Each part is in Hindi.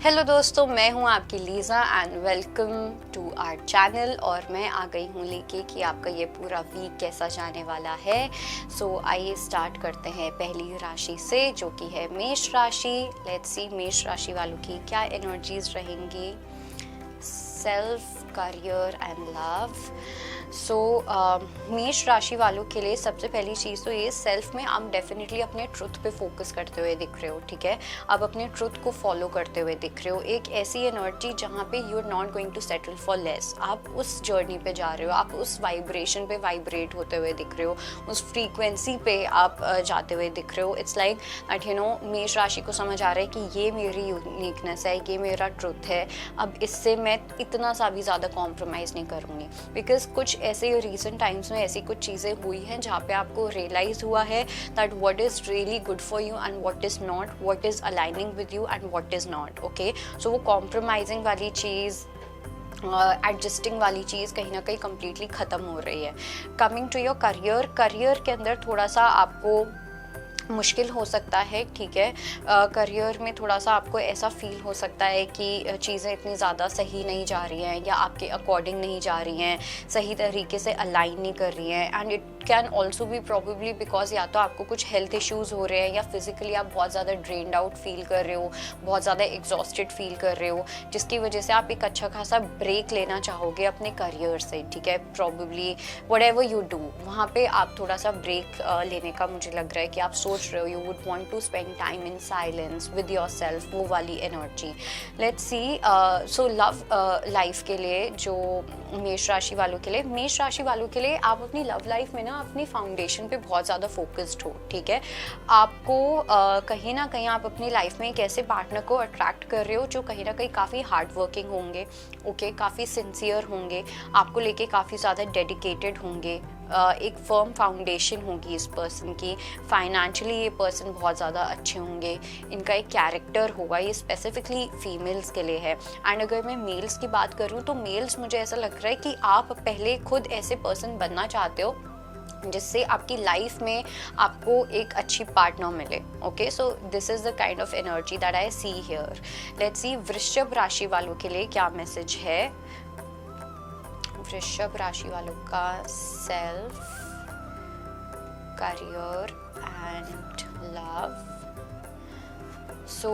हेलो दोस्तों, मैं हूं आपकी Lisa and welcome to our channel. और मैं आ गई हूं लेके कि आपका ये पूरा वीक कैसा जाने वाला है। सो आइए स्टार्ट करते हैं पहली राशि से, जो कि है मेष राशि। लेट्स सी मेष राशि वालों की क्या एनर्जीज रहेंगी। Self, career and love. So मेष राशि वालों के लिए सबसे पहली चीज़ तो ये, सेल्फ में आप डेफिनेटली अपने ट्रुथ पे फोकस करते हुए दिख रहे हो, ठीक है। आप अपने ट्रुथ को फॉलो करते हुए दिख रहे हो। एक ऐसी एनर्जी जहाँ पे you are not going to settle for less. आप उस जर्नी पे जा रहे हो, आप उस वाइब्रेशन पे वाइब्रेट होते हुए दिख रहे हो, उस फ्रीक्वेंसी पे आप जाते हुए दिख रहे हो। इट्स लाइक दैट मेष राशि को समझ आ रहा है कि ये मेरी यूनिकनेस है, ये मेरा ट्रुथ है। अब इससे मैं इतना सा भी ज़्यादा कॉम्प्रोमाइज़ नहीं करूँगी, बिकॉज कुछ ऐसे रिसेंट टाइम्स में ऐसी कुछ चीज़ें हुई हैं जहाँ पे आपको रियलाइज़ हुआ है that what is really good for you and what is not, what is aligning with you and what is not. Okay, so वो कॉम्प्रोमाइजिंग वाली चीज़, एडजस्टिंग वाली चीज़ कहीं ना कहीं कम्प्लीटली ख़त्म हो रही है। Coming to your career, career के अंदर थोड़ा सा आपको मुश्किल हो सकता है, ठीक है। करियर में थोड़ा सा आपको ऐसा फील हो सकता है कि चीज़ें इतनी ज़्यादा सही नहीं जा रही हैं या आपके अकॉर्डिंग नहीं जा रही हैं, सही तरीके से अलाइन नहीं कर रही हैं। And it can also be probably because या तो आपको कुछ हेल्थ इश्यूज़ हो रहे हैं या फिजिकली आप बहुत ज़्यादा ड्रेन्ड आउट फील कर रहे हो, बहुत ज़्यादा एग्जॉस्टेड फील कर रहे हो, जिसकी वजह से आप एक अच्छा खासा ब्रेक लेना चाहोगे अपने करियर से, ठीक है। प्रॉबेबली व्हाटएवर यू डू, वहाँ पे आप थोड़ा सा ब्रेक लेने का मुझे लग रहा है कि आप सोच रहे हो। You would want to spend time in silence with yourself, वो वाली energy. Let's see. So love life के लिए, जो मेष राशि वालों के लिए, मेष राशि वालों के लिए आप अपनी लव लाइफ में ना अपनी फाउंडेशन पे बहुत ज़्यादा फोकस्ड हो, ठीक है। आपको कहीं ना कहीं आप अपनी लाइफ में एक ऐसे पार्टनर को अट्रैक्ट कर रहे हो जो कहीं ना कहीं काफ़ी हार्ड वर्किंग होंगे, ओके, काफ़ी सिंसियर होंगे, आपको लेके काफ़ी ज़्यादा डेडिकेटेड होंगे। एक फर्म फाउंडेशन होगी इस पर्सन की। फाइनेंशियली ये पर्सन बहुत ज़्यादा अच्छे होंगे, इनका एक कैरेक्टर होगा। ये स्पेसिफिकली फीमेल्स के लिए है। एंड अगर मैं मेल्स की बात करूँ तो मेल्स, मुझे ऐसा लग रहा है कि आप पहले खुद ऐसे पर्सन बनना चाहते हो जिससे आपकी लाइफ में आपको एक अच्छी पार्टनर मिले। Okay, so this is the kind of energy that I see here. Let's see वृषभ राशि वालों के लिए क्या मैसेज है। वृषभ राशि वालों का सेल्फ, करियर एंड लव। सो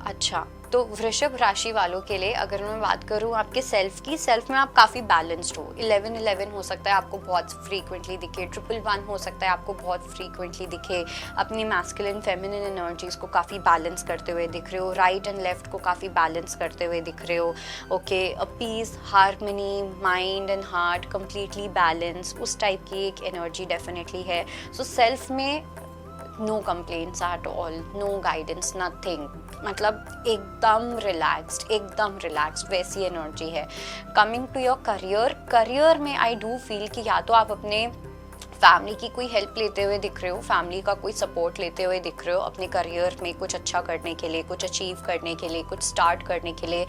अच्छा, तो वृषभ राशि वालों के लिए अगर मैं बात करूँ आपके सेल्फ की, सेल्फ में आप काफ़ी बैलेंस्ड हो। 11-11 हो सकता है आपको बहुत फ्रीक्वेंटली दिखे, 111 हो सकता है आपको बहुत फ्रीक्वेंटली दिखे। अपनी मैस्कुलिन फेमिनिन एनर्जीज को काफ़ी बैलेंस करते हुए दिख रहे हो, राइट एंड लेफ्ट को काफ़ी बैलेंस करते हुए दिख रहे हो। Okay, peace, harmony, mind and heart completely balance, उस टाइप की एक एनर्जी डेफिनेटली है। सो सेल्फ में no complaints at all, no guidance, nothing, मतलब एकदम रिलैक्स्ड वैसी एनर्जी है। Coming to your career, career में आई डू फील कि या तो आप अपने फैमिली की कोई हेल्प लेते हुए दिख रहे हो, फैमिली का कोई सपोर्ट लेते हुए दिख रहे हो अपने करियर में कुछ अच्छा करने के लिए, कुछ अचीव करने के लिए, कुछ स्टार्ट करने के लिए।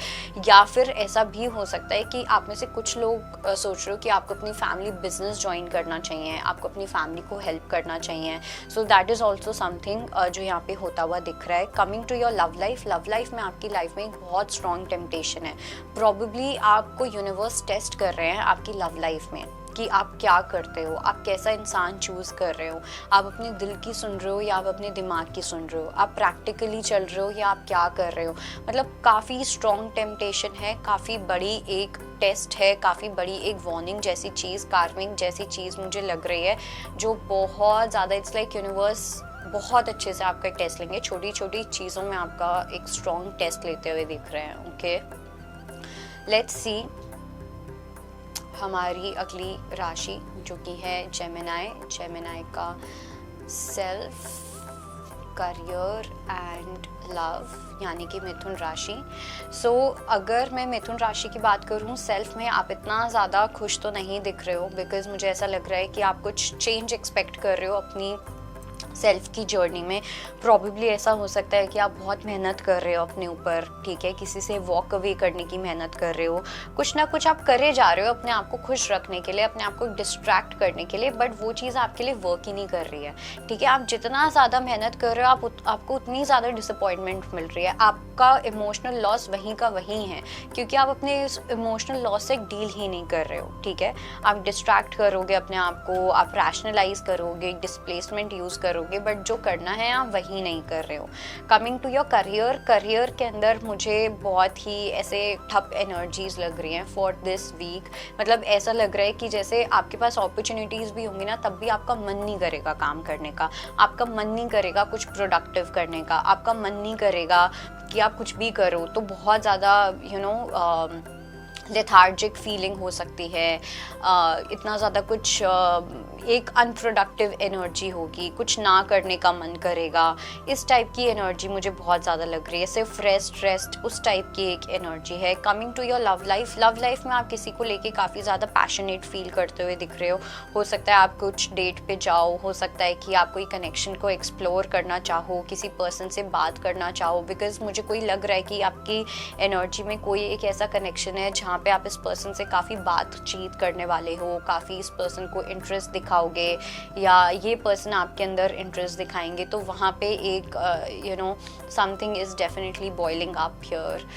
या फिर ऐसा भी हो सकता है कि आप में से कुछ लोग सोच रहे हो कि आपको अपनी फैमिली बिजनेस ज्वाइन करना चाहिए, आपको अपनी फैमिली को हेल्प करना चाहिए। So that is also something जो यहाँ पे होता हुआ दिख रहा है। Coming to your love life, love life में आपकी लाइफ में एक बहुत स्ट्रॉन्ग टेम्पटेशन है। प्रॉबेबली आपको यूनिवर्स टेस्ट कर रहे हैं आपकी लव लाइफ में कि आप क्या करते हो, आप कैसा इंसान चूज़ कर रहे हो, आप अपने दिल की सुन रहे हो या आप अपने दिमाग की सुन रहे हो, आप प्रैक्टिकली चल रहे हो या आप क्या कर रहे हो। मतलब काफ़ी स्ट्रॉन्ग टेम्पटेशन है, काफ़ी बड़ी एक टेस्ट है, काफ़ी बड़ी एक वार्निंग जैसी चीज़, कार्मिंग जैसी चीज़ मुझे लग रही है, जो बहुत ज़्यादा, इट्स लाइक यूनिवर्स बहुत अच्छे से आपका टेस्ट लेंगे। छोटी छोटी चीज़ों में आपका एक स्ट्रॉन्ग टेस्ट लेते हुए दिख रहे हैं। ओके, लेट्स सी हमारी अगली राशि जो कि है जेमिनाई। जेमिनाई का सेल्फ, करियर एंड लव यानी कि मिथुन राशि। सो अगर मैं मिथुन राशि की बात करूं, सेल्फ में आप इतना ज़्यादा खुश तो नहीं दिख रहे हो, बिकॉज मुझे ऐसा लग रहा है कि आप कुछ चेंज एक्सपेक्ट कर रहे हो अपनी सेल्फ की जर्नी में प्रॉबेबली ऐसा हो सकता है कि आप बहुत मेहनत कर रहे हो अपने ऊपर, ठीक है, किसी से वॉक अवे करने की मेहनत कर रहे हो, कुछ ना कुछ आप करे जा रहे हो अपने आप को खुश रखने के लिए, अपने आप को डिस्ट्रैक्ट करने के लिए, बट वो चीज़ आपके लिए वर्क ही नहीं कर रही है, ठीक है। आप जितना ज़्यादा मेहनत कर रहे हो आपको उतनी ज़्यादा डिसअपॉइंटमेंट मिल रही है, आपका इमोशनल लॉस वहीं का वहीं है, क्योंकि आप अपने इस इमोशनल लॉस से डील ही नहीं कर रहे हो, ठीक है। आप डिस्ट्रैक्ट करोगे अपने आप को, आप रैशनलाइज करोगे, डिस्प्लेसमेंट यूज़ करोगे, बट जो करना है आप वही नहीं कर रहे हो। कमिंग टू योर करियर के अंदर मुझे बहुत ही ऐसे ठप एनर्जीज लग रही हैं फॉर दिस वीक। मतलब ऐसा लग रहा है कि जैसे आपके पास अपॉर्चुनिटीज़ भी होंगी ना, तब भी आपका मन नहीं करेगा काम करने का, आपका मन नहीं करेगा कुछ प्रोडक्टिव करने का, आपका मन नहीं करेगा कि आप कुछ भी करो। तो बहुत ज़्यादा लेथार्जिक फीलिंग हो सकती है, इतना ज़्यादा कुछ एक अनप्रोडक्टिव एनर्जी होगी, कुछ ना करने का मन करेगा, इस टाइप की एनर्जी मुझे बहुत ज़्यादा लग रही है। सिर्फ रेस्ट उस टाइप की एक एनर्जी है। Coming to your love life में आप किसी को लेके काफ़ी ज़्यादा पैशनेट फील करते हुए दिख रहे हो सकता है आप कुछ डेट पे जाओ, हो सकता है कि आप कोई कनेक्शन को एक्सप्लोर करना चाहो, किसी पर्सन से बात करना चाहो, बिकॉज मुझे कोई लग रहा है कि आपकी एनर्जी में कोई एक ऐसा कनेक्शन है जहाँ पे आप इस पर्सन से काफ़ी बातचीत करने वाले हो, काफ़ी इस पर्सन को इंटरेस्ट दिखाओगे या ये पर्सन आपके अंदर इंटरेस्ट दिखाएंगे। तो वहाँ पे एक something is definitely boiling up here.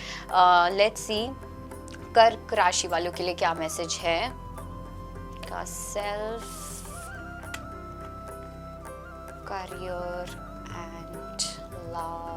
Let's see कर्क राशि वालों के लिए क्या मैसेज है का self, career and love.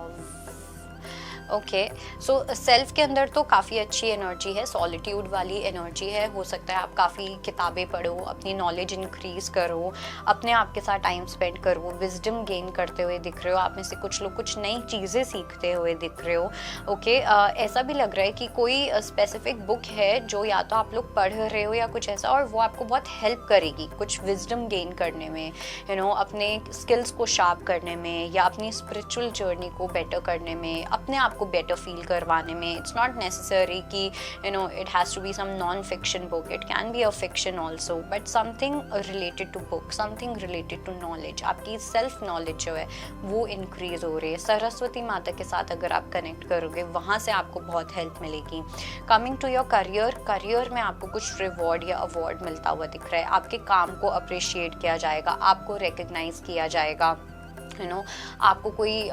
Okay, so self के अंदर तो काफ़ी अच्छी एनर्जी है, सॉलिट्यूड वाली एनर्जी है। हो सकता है आप काफ़ी किताबें पढ़ो, अपनी नॉलेज इंक्रीज़ करो, अपने आप के साथ टाइम स्पेंड करो, विजडम गेन करते हुए दिख रहे हो। आप में से कुछ लोग कुछ नई चीज़ें सीखते हुए दिख रहे हो। ओके, ऐसा भी लग रहा है कि कोई स्पेसिफिक बुक है जो या तो आप लोग पढ़ रहे हो या कुछ ऐसा, और वो आपको बहुत हेल्प करेगी कुछ विजडम गेन करने में, अपने स्किल्स को शार्प करने में या अपनी स्पिरिचुअल जर्नी को बेटर करने में, अपने आप को बेटर फील करवाने में। इट्स नॉट नेसेसरी कि it has to be some non fiction book, it can be a fiction also, but something related to book, something related to knowledge. आपकी सेल्फ नॉलेज जो है वो इंक्रीज हो रही है। सरस्वती माता के साथ अगर आप कनेक्ट करोगे, वहाँ से आपको बहुत हेल्प मिलेगी। कमिंग टू योर करियर में आपको कुछ रिवॉर्ड या अवार्ड मिलता हुआ दिख रहा है। आपके काम को अप्रिशिएट किया जाएगा, आपको रिकग्नाइज किया जाएगा, आपको कोई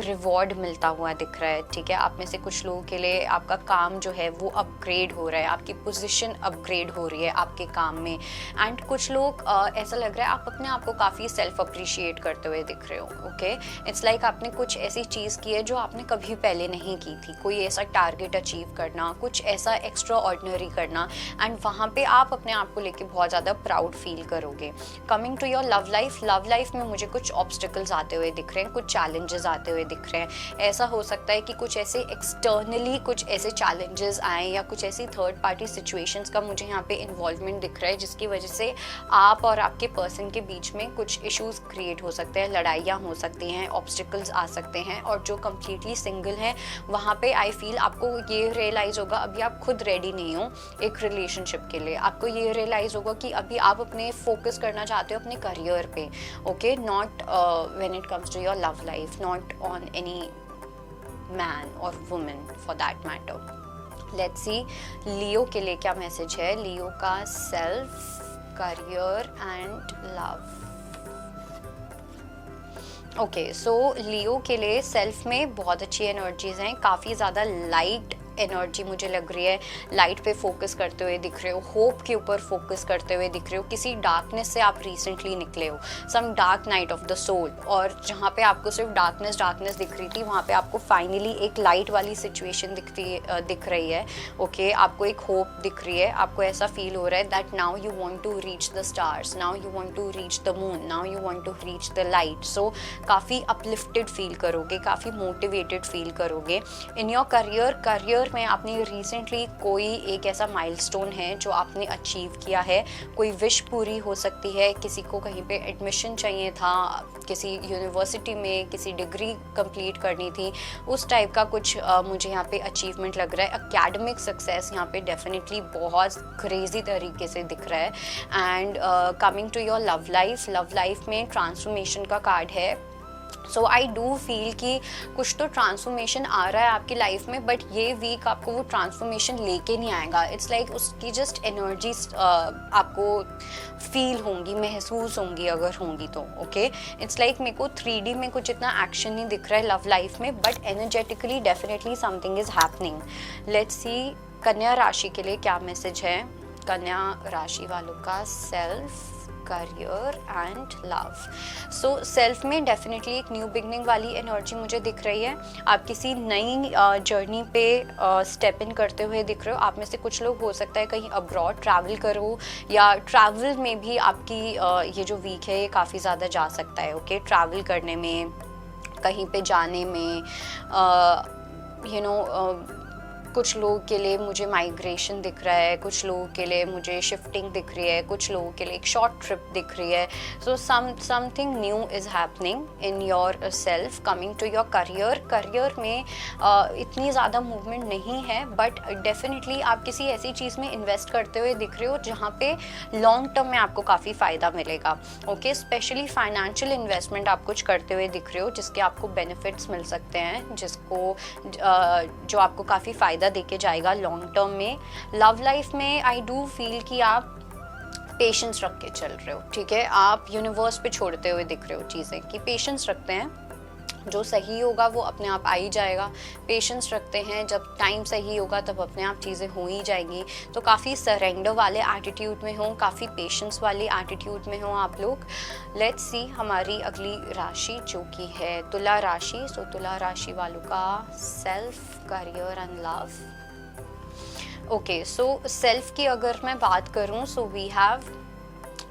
रिवॉर्ड मिलता हुआ दिख रहा है, ठीक है। आप में से कुछ लोगों के लिए आपका काम जो है वो अपग्रेड हो रहा है, आपकी पोजीशन अपग्रेड हो रही है आपके काम में। एंड कुछ लोग ऐसा लग रहा है आप अपने आप को काफ़ी सेल्फ अप्रिशिएट करते हुए दिख रहे हो। ओके, इट्स लाइक आपने कुछ ऐसी चीज़ की है जो आपने कभी पहले नहीं की थी, कोई ऐसा टारगेट अचीव करना, कुछ ऐसा एक्स्ट्रा ऑर्डिनरी करना, एंड वहाँ पे आप अपने आप को लेके बहुत ज़्यादा प्राउड फील करोगे। Coming to your love life में मुझे कुछ ऑब्स्टिकल्स आते हुए दिख रहे हैं, कुछ चैलेंजेस आते हुए दिख रहे हैं। ऐसा हो सकता है कि कुछ ऐसे एक्सटर्नली कुछ ऐसे चैलेंजेस आए या कुछ ऐसी थर्ड पार्टी सिचुएशंस का मुझे यहाँ पे इन्वॉल्वमेंट दिख रहा है, जिसकी वजह से आप और आपके पर्सन के बीच में कुछ इश्यूज क्रिएट हो सकते हैं, लड़ाइयाँ हो सकती हैं, ऑब्स्टिकल्स आ सकते हैं। और जो कम्प्लीटली सिंगल हैं वहाँ पे आई फील आपको ये रियलाइज़ होगा अभी आप खुद रेडी नहीं हो एक रिलेशनशिप के लिए। आपको ये रियलाइज़ होगा कि अभी आप अपने फोकस करना चाहते हो अपने करियर पे, okay, not when it comes to your love life, not on any man or woman for that matter. Let's see Leo के लिए क्या मैसेज है, लियो का self, career and love. Okay, so Leo के लिए सेल्फ में बहुत अच्छी एनर्जीज हैं, काफ़ी ज़्यादा लाइट एनर्जी मुझे लग रही है, लाइट पे फोकस करते हुए दिख रहे हो, होप के ऊपर फोकस करते हुए दिख रहे हो। किसी डार्कनेस से आप रिसेंटली निकले हो, some dark night of the soul, और जहाँ पे आपको सिर्फ डार्कनेस दिख रही थी, वहाँ पे आपको फाइनली एक लाइट वाली सिचुएशन दिख रही है। ओके, आपको एक होप दिख रही है, आपको ऐसा फील हो रहा है that now you want to reach the stars, now you want to reach the moon, now you want to reach the light. So काफ़ी अपलिफ्टेड फील करोगे, काफ़ी मोटिवेटेड फील करोगे। इन योर करियर करियर में आपने रिसेंटली कोई एक ऐसा माइलस्टोन है जो आपने अचीव किया है, कोई विश पूरी हो सकती है, किसी को कहीं पे एडमिशन चाहिए था, किसी यूनिवर्सिटी में किसी डिग्री कंप्लीट करनी थी, उस टाइप का कुछ मुझे यहाँ पे अचीवमेंट लग रहा है। एकेडमिक सक्सेस यहाँ पे डेफिनेटली बहुत क्रेजी तरीके से दिख रहा है। And coming to your love life में ट्रांसफॉर्मेशन का कार्ड है। सो आई डू फील कि कुछ तो ट्रांसफॉर्मेशन आ रहा है आपकी लाइफ में, बट ये वीक आपको वो ट्रांसफॉर्मेशन लेके नहीं आएगा। इट्स लाइक उसकी जस्ट एनर्जी आपको फील होंगी, महसूस होंगी, अगर होंगी तो ओके। इट्स लाइक मेरे को 3D में कुछ इतना एक्शन नहीं दिख रहा है लव लाइफ में, but energetically definitely something is happening. Let's see कन्या राशि के लिए क्या मैसेज है। कन्या राशि वालों का self, career and love. So self में डेफिनेटली एक न्यू बिगनिंग वाली एनर्जी मुझे दिख रही है। आप किसी नई जर्नी पे स्टेप इन करते हुए दिख रहे हो। आप में से कुछ लोग हो सकता है कहीं अब्रॉड ट्रैवल करो, या ट्रैवल में भी आपकी ये जो वीक है ये काफ़ी ज़्यादा जा सकता है ओके। ट्रैवल करने में, कहीं पे जाने में, कुछ लोगों के लिए मुझे माइग्रेशन दिख रहा है, कुछ लोगों के लिए मुझे शिफ्टिंग दिख रही है, कुछ लोगों के लिए एक शॉर्ट ट्रिप दिख रही है। So something new is happening in your self. Coming to your career में इतनी ज़्यादा मूवमेंट नहीं है, बट डेफिनेटली आप किसी ऐसी चीज़ में इन्वेस्ट करते हुए दिख रहे हो जहाँ पे लॉन्ग टर्म में आपको काफ़ी फ़ायदा मिलेगा ओके। स्पेशली फाइनेंशियल इन्वेस्टमेंट आप कुछ करते हुए दिख रहे हो जिसके आपको बेनिफिट्स मिल सकते हैं, जिसको जो आपको काफ़ी फ़ायदा देके जाएगा लॉन्ग टर्म में। लव लाइफ में आई डू फील कि आप पेशेंस रख के चल रहे हो, ठीक है। आप यूनिवर्स पे छोड़ते हुए दिख रहे हो चीज़ें कि पेशेंस रखते हैं, जो सही होगा वो अपने आप आ ही जाएगा। पेशेंस रखते हैं, जब टाइम सही होगा तब अपने आप चीज़ें हो ही जाएंगी। तो काफ़ी सरेंडर वाले एटीट्यूड में हो, काफ़ी पेशेंस वाली एटीट्यूड में हो आप लोग। लेट्स सी हमारी अगली राशि जो कि है तुला राशि। सो तुला राशि वालों का self, career and love okay. So self की अगर मैं बात करूँ, सो वी हैव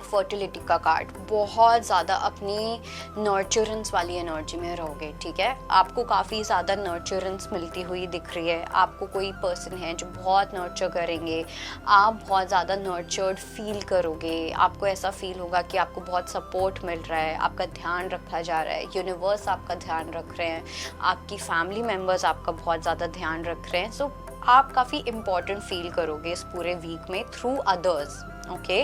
फर्टिलिटी का कार्ड। बहुत ज़्यादा अपनी नर्चरेंस वाली एनर्जी में रहोगे, ठीक है। आपको काफ़ी ज़्यादा नर्चरेंस मिलती हुई दिख रही है। आपको कोई पर्सन है जो बहुत नर्चर करेंगे, आप बहुत ज़्यादा नर्चर्ड फील करोगे। आपको ऐसा फील होगा कि आपको बहुत सपोर्ट मिल रहा है, आपका ध्यान रखा जा रहा है, यूनिवर्स आपका ध्यान रख रहे हैं, आपकी फैमिली मेम्बर्स आपका बहुत ज़्यादा ध्यान रख रहे हैं। सो आप काफ़ी इम्पॉर्टेंट फील करोगे इस पूरे वीक में through others okay.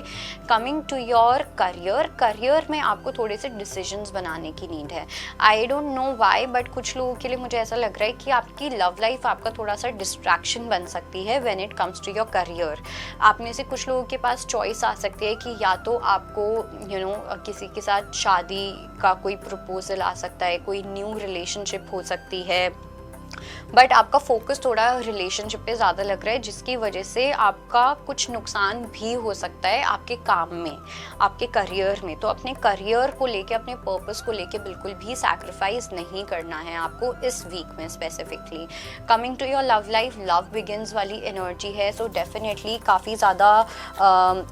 Coming to your career में आपको थोड़े से डिसीजंस बनाने की नीड है। I don't know why, but कुछ लोगों के लिए मुझे ऐसा लग रहा है कि आपकी लव लाइफ आपका थोड़ा सा डिस्ट्रैक्शन बन सकती है when it comes to your career. आप में से कुछ लोगों के पास चॉइस आ सकती है कि या तो आपको किसी के साथ शादी का कोई प्रपोजल आ सकता है, कोई न्यू रिलेशनशिप हो सकती है, बट आपका फोकस थोड़ा रिलेशनशिप पे ज़्यादा लग रहा है, जिसकी वजह से आपका कुछ नुकसान भी हो सकता है आपके काम में, आपके करियर में। तो अपने करियर को लेके, अपने पर्पस को लेके बिल्कुल भी सैक्रिफाइस नहीं करना है आपको इस वीक में specifically. Coming to your love life, love begins वाली एनर्जी है। सो डेफिनेटली काफ़ी ज़्यादा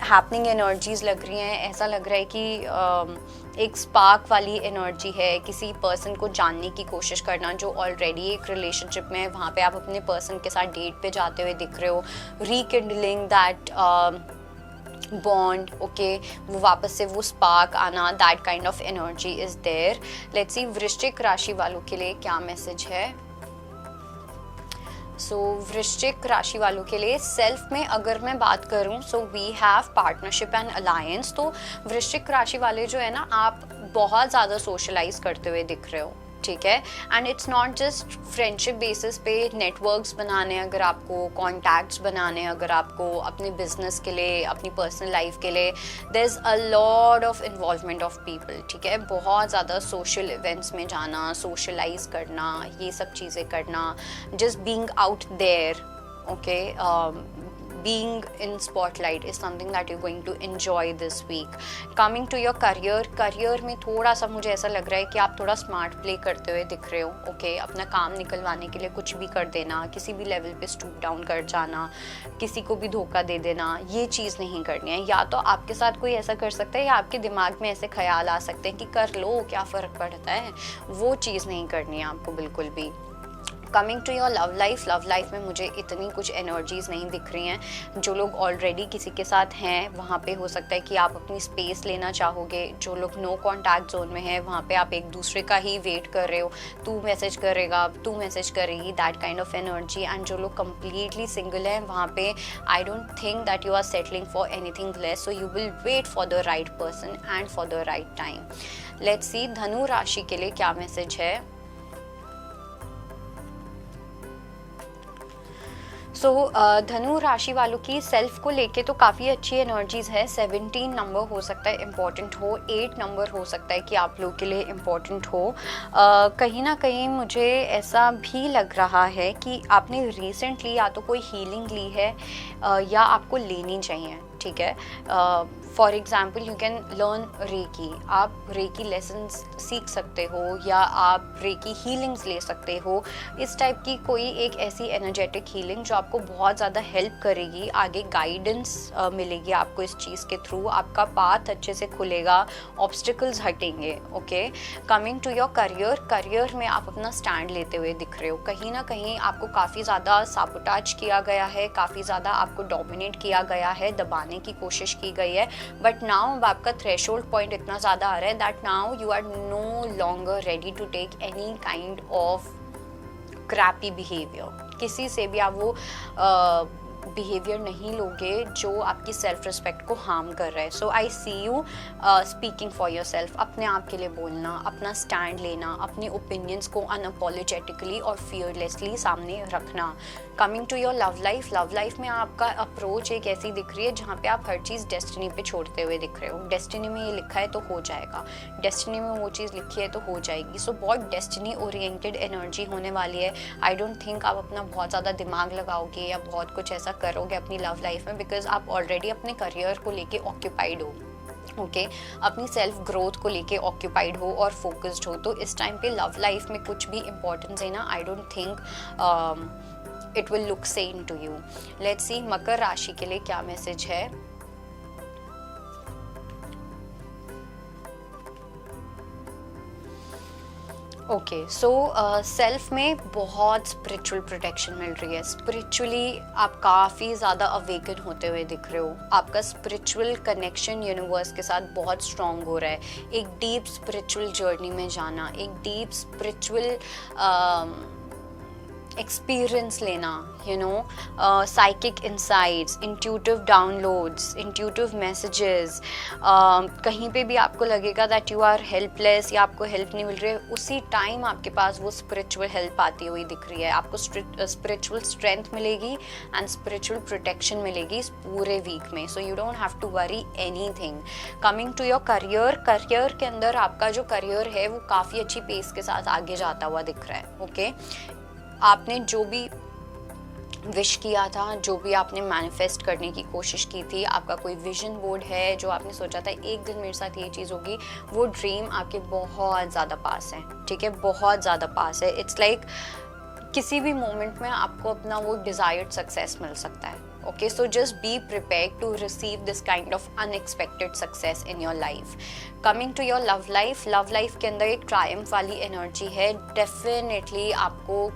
हैपनिंग एनर्जीज लग रही हैं। ऐसा लग रहा है कि एक स्पार्क वाली एनर्जी है, किसी पर्सन को जानने की कोशिश करना जो ऑलरेडी एक रिलेशनशिप में है, वहाँ पे आप अपने पर्सन के साथ डेट पे जाते हुए दिख रहे हो। रीकिंडलिंग दैट बॉन्ड ओके, वो वापस से वो स्पार्क आना, that kind of energy is there. Let's see वृश्चिक राशि वालों के लिए क्या मैसेज है। सो वृश्चिक राशि वालों के लिए सेल्फ में अगर मैं बात करूं, so we have partnership and alliance. तो वृश्चिक राशि वाले जो है ना, आप बहुत ज़्यादा सोशलाइज करते हुए दिख रहे हो, ठीक है। And it's not just friendship basis पे नेटवर्क्स बनाने, अगर आपको कॉन्टैक्ट्स बनाने, अगर आपको अपने बिजनेस के लिए, अपनी पर्सनल लाइफ के लिए, there is a lot of involvement of people, ठीक है। बहुत ज़्यादा सोशल इवेंट्स में जाना, सोशलाइज करना, ये सब चीज़ें करना, just being out there okay. being in spotlight is something that you're going to enjoy this week. Coming to your career में थोड़ा सा मुझे ऐसा लग रहा है कि आप थोड़ा स्मार्ट प्ले करते हुए दिख रहे हो ओके। अपना काम निकलवाने के लिए कुछ भी कर देना, किसी भी लेवल पे स्टूप डाउन कर जाना, किसी को भी धोखा दे देना, ये चीज़ नहीं करनी है। या तो आपके साथ कोई ऐसा कर सकता है, या आपके दिमाग में ऐसे ख्याल आ सकते हैं कि कर लो, क्या फ़र्क पड़ता है, वो चीज़ नहीं करनी है आपको बिल्कुल भी। Coming to your love life में मुझे इतनी कुछ एनर्जीज नहीं दिख रही हैं। जो लोग ऑलरेडी किसी के साथ हैं वहाँ पे हो सकता है कि आप अपनी स्पेस लेना चाहोगे। जो लोग नो कॉन्टैक्ट जोन में हैं वहाँ पे आप एक दूसरे का ही वेट कर रहे हो, तू मैसेज करेगा, तू मैसेज करेगी, that kind of energy. And जो लोग कम्प्लीटली सिंगल हैं वहाँ पे I don't think that you are settling for anything less, so you will wait for the right person and for the right time. Let's see धनु राशि के लिए क्या मैसेज है। धनु राशि वालों की सेल्फ को लेके तो काफ़ी अच्छी एनर्जीज है। 17 नंबर हो सकता है इम्पॉर्टेंट हो, 8 नंबर हो सकता है कि आप लोग के लिए इम्पॉर्टेंट हो। कहीं ना कहीं मुझे ऐसा भी लग रहा है कि आपने रिसेंटली या तो कोई हीलिंग ली है या आपको लेनी चाहिए, ठीक है। For example you can learn reiki, आप रेकी लेसन्स सीख सकते हो या आप रेकी हीलिंग्स ले सकते हो। इस टाइप की कोई एक ऐसी एनर्जेटिक हीलिंग जो आपको बहुत ज़्यादा हेल्प करेगी, आगे गाइडेंस मिलेगी आपको इस चीज़ के थ्रू, आपका पाथ अच्छे से खुलेगा, ऑब्स्टिकल्स हटेंगे। Okay, coming to your career में आप अपना स्टैंड लेते हुए दिख रहे हो। कहीं ना कहीं आपको काफ़ी ज़्यादा साबोटाज किया गया है, काफ़ी ज़्यादा आपको डोमिनेट किया गया है, दबाने की कोशिश की गई है। बट नाउ अब आपका थ्रेशोल्ड पॉइंट इतना ज़्यादा आ रहा है that now you are no longer ready to take any kind of crappy behaviour. किसी से भी आप वो बिहेवियर नहीं लोगे जो आपकी सेल्फ रिस्पेक्ट को हार्म कर रहा है। So I see you speaking for yourself, अपने आप के लिए बोलना, अपना स्टैंड लेना, अपने ओपिनियंस को अनअपोलोजेटिकली और फियरलेसली सामने रखना। Coming to your love life में आपका अप्रोच एक ऐसी दिख रही है जहाँ पे आप हर चीज़ डेस्टिनी पे छोड़ते हुए दिख रहे हो। डेस्टिनी में ये लिखा है तो हो जाएगा, डेस्टिनी में वो चीज़ लिखी है तो हो जाएगी। सो बहुत डेस्टिनी ओरिएंटेड एनर्जी होने वाली है। आई डोंट थिंक आप अपना बहुत ज़्यादा दिमाग लगाओगे या बहुत कुछ ऐसा करोगे अपनी लव लाइफ में, बिकॉज आप ऑलरेडी अपने करियर को लेके ऑक्यूपाइड हो। ओके, अपनी सेल्फ ग्रोथ को लेके ऑक्यूपाइड हो और फोकस्ड हो। तो इस टाइम पे लव लाइफ में कुछ भी इंपॉर्टेंस है ना, I don't think it will look same to you. Let's see मकर राशि के लिए क्या मैसेज है। ओके, सो सेल्फ में बहुत स्पिरिचुअल प्रोटेक्शन मिल रही है। स्पिरिचुअली आप काफ़ी ज़्यादा अवेकन होते हुए दिख रहे हो। आपका स्पिरिचुअल कनेक्शन यूनिवर्स के साथ बहुत स्ट्रॉन्ग हो रहा है। एक डीप स्पिरिचुअल जर्नी में जाना, एक डीप स्पिरिचुअल एक्सपीरियंस लेना, you know, psychic insights, intuitive downloads, intuitive messages. कहीं पे भी आपको लगेगा दैट यू आर हेल्पलेस या आपको हेल्प नहीं मिल रही है, उसी टाइम आपके पास वो स्पिरिचुअल हेल्प आती हुई दिख रही है। आपको स्पिरिचुअल स्ट्रेंथ मिलेगी एंड स्पिरिचुअल प्रोटेक्शन मिलेगी इस पूरे वीक में। So you don't have to worry anything. Coming to your career के अंदर आपका जो करियर है वो काफ़ी अच्छी पेस के साथ आगे जाता हुआ दिख रहा है। ओके, आपने जो भी विश किया था, जो भी आपने मैनिफेस्ट करने की कोशिश की थी, आपका कोई विजन बोर्ड है जो आपने सोचा था एक दिन मेरे साथ ये चीज़ होगी, वो ड्रीम आपके बहुत ज़्यादा पास है। ठीक है, बहुत ज़्यादा पास है। इट्स लाइक किसी भी मोमेंट में आपको अपना वो डिज़ायर्ड सक्सेस मिल सकता है। Okay, so just be prepared to receive this kind of unexpected success in your life. Coming to your love life के अंदर एक ट्रायम्फ वाली एनर्जी है। डेफिनेटली आपको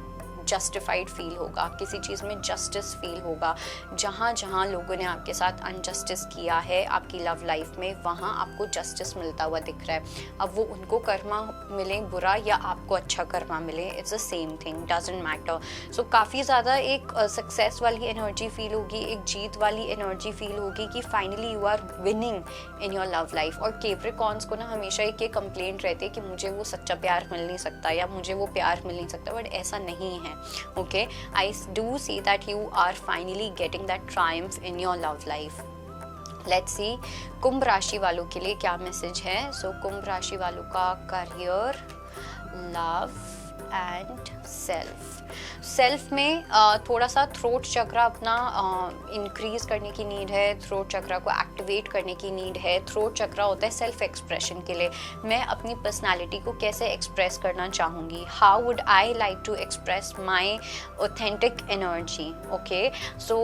जस्टिफाइड फील होगा, किसी चीज़ में जस्टिस फील होगा। जहाँ जहाँ लोगों ने आपके साथ अनजस्टिस किया है आपकी लव लाइफ में, वहाँ आपको जस्टिस मिलता हुआ दिख रहा है। अब वो उनको कर्मा मिले बुरा या आपको अच्छा कर्मा मिले, it's the same thing, doesn't matter. So काफ़ी ज़्यादा एक सक्सेस वाली एनर्जी फील होगी, एक जीत वाली एनर्जी फील होगी कि finally you are winning in your love life. और कैप्रिकॉर्न्स को ना हमेशा एक ये कंप्लेंट रहती है कि मुझे वो सच्चा प्यार मिल नहीं सकता या मुझे वो प्यार मिल नहीं सकता, बट ऐसा नहीं है। Okay, I do see that you are finally getting that triumph in your love life. Let's see कुंभ राशि वालों के लिए क्या मैसेज है। सो कुंभ राशि वालों का करियर, लव एंड सेल्फ में थोड़ा सा थ्रोट चक्र अपना इंक्रीज करने की नीड है, थ्रोट चक्र को एक्टिवेट करने की नीड है। थ्रोट चक्र होता है सेल्फ एक्सप्रेशन के लिए, मैं अपनी पर्सनालिटी को कैसे एक्सप्रेस करना चाहूँगी, how would I like to express my authentic energy. Okay, so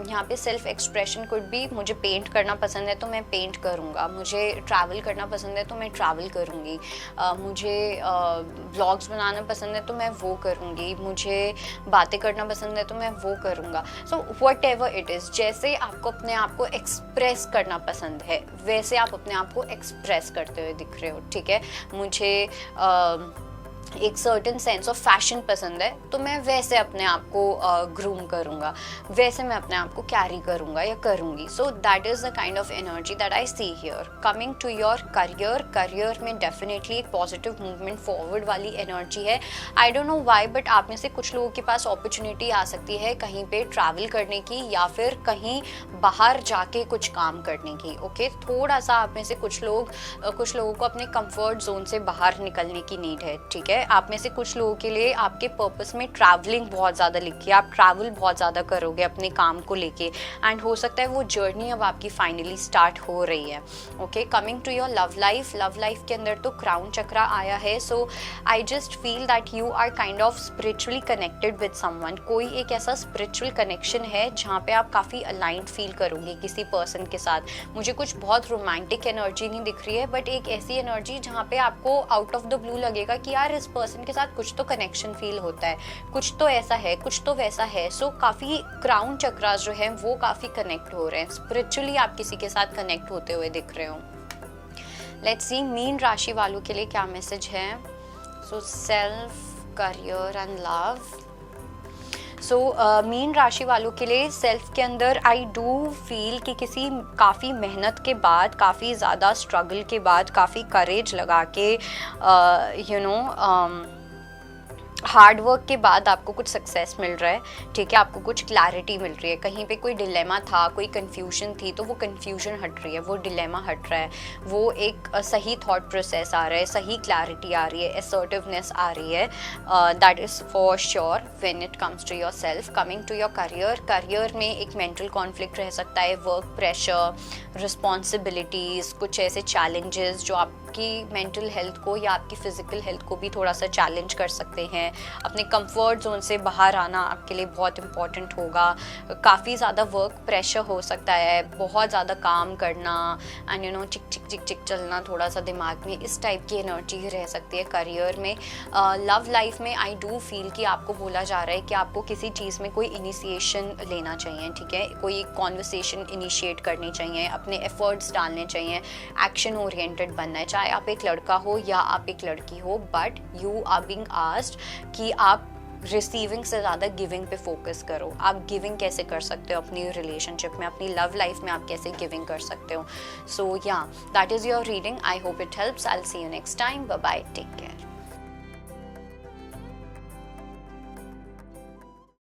यहाँ पे सेल्फ एक्सप्रेशन कुड भी, मुझे पेंट करना पसंद है तो मैं पेंट करूँगा, मुझे ट्रैवल करना पसंद है तो मैं ट्रैवल करूँगी, मुझे व्लॉग्स बनाना पसंद है तो मैं वो करूँगी, मुझे मुझे बातें करना पसंद है तो मैं वो करूँगा। So what ever it is, जैसे आपको अपने आप को एक्सप्रेस करना पसंद है वैसे आप अपने आप को एक्सप्रेस करते हुए दिख रहे हो, ठीक है। मुझे एक सर्टेन सेंस ऑफ फैशन पसंद है तो मैं वैसे अपने आप को ग्रूम करूँगा, वैसे मैं अपने आप को कैरी करूँगा या करूँगी। So that is the kind of energy that I see here. Coming to your career, career में डेफिनेटली एक पॉजिटिव मूवमेंट फॉरवर्ड वाली एनर्जी है। I don't know why but आप में से कुछ लोगों के पास अपॉर्चुनिटी आ सकती है कहीं पे ट्रैवल करने की या फिर कहीं बाहर जाके कुछ काम करने की। ओके, थोड़ा सा आप में से कुछ लोगों को अपने कंफर्ट जोन से बाहर निकलने की नीड है, ठीक है। आप में से कुछ लोगों के लिए आपके पर्पस में ट्रैवलिंग बहुत ज़्यादा लिखी है, आप ट्रैवल बहुत ज़्यादा करोगे अपने काम को लेके एंड हो सकता है वो जर्नी अब आपकी फाइनली स्टार्ट हो रही है। Okay, coming to your love life, love life के अंदर तो क्राउन चक्रा आया है। So I just feel that you are kind of spiritually connected with someone. कोई एक ऐसा स्पिरिचुअल कनेक्शन है जहाँ पे आप काफ़ी अलाइंड फील करोगे किसी पर्सन के साथ। मुझे कुछ बहुत रोमांटिक एनर्जी नहीं दिख रही है बट एक ऐसी एनर्जी जहाँ पे आपको आउट ऑफ द ब्लू लगेगा कि यार इस पर्सन के साथ कुछ तो कनेक्शन फील होता है, कुछ तो ऐसा है, कुछ तो वैसा है। सो काफ़ी क्राउन चक्रास जो है वो काफ़ी कनेक्ट हो रहे हैं, स्पिरिचुअली आप किसी के साथ कनेक्ट होते हुए दिख रहे हो। लेट्स सी मीन राशि वालों के लिए क्या मैसेज है। So self, career and love. So mean राशि वालों के लिए सेल्फ के अंदर आई डू फील कि किसी काफ़ी मेहनत के बाद, काफ़ी ज़्यादा स्ट्रगल के बाद, काफ़ी करेज लगा के हार्ड वर्क के बाद आपको कुछ सक्सेस मिल रहा है, ठीक है। आपको कुछ क्लैरिटी मिल रही है, कहीं पे कोई डिलेमा था, कोई कन्फ्यूजन थी तो वो कन्फ्यूजन हट रही है, वो डिलेमा हट रहा है, वो एक सही थॉट प्रोसेस आ रहा है, सही क्लैरिटी आ रही है, असर्टिवनेस आ रही है। That is for sure when it comes to your self. Coming to your career, career में एक मेंटल कॉन्फ्लिक्ट रह सकता है, वर्क प्रेशर, रिस्पॉन्सिबिलिटीज़, कुछ ऐसे चैलेंजेस जो आपकी मेंटल हेल्थ को या आपकी फिजिकल हेल्थ को भी थोड़ा सा चैलेंज कर सकते हैं। अपने कंफर्ट जोन से बाहर आना आपके लिए बहुत इंपॉर्टेंट होगा। काफ़ी ज़्यादा वर्क प्रेशर हो सकता है, बहुत ज़्यादा काम करना एंड चिक चिक चिक चिक चलना थोड़ा सा दिमाग में, इस टाइप की एनर्जी रह सकती है करियर में। लव लाइफ में आई डू फील कि आपको बोला जा रहा है कि आपको किसी चीज़ में कोई इनिशिएशन लेना चाहिए, ठीक है। कोई कॉन्वर्सेशन इनिशिएट करनी चाहिए, अपने एफर्ट्स डालने चाहिए, एक्शन ओरिएंटेड बनना है। चाहे आप एक लड़का हो या आप एक लड़की हो but you are being asked कि आप रिसीविंग से ज़्यादा गिविंग पे फोकस करो। आप गिविंग कैसे कर सकते हो अपनी रिलेशनशिप में, अपनी लव लाइफ में आप कैसे गिविंग कर सकते हो। सो या that is your reading. I hope it helps. I will see you next time. Bye bye, take care.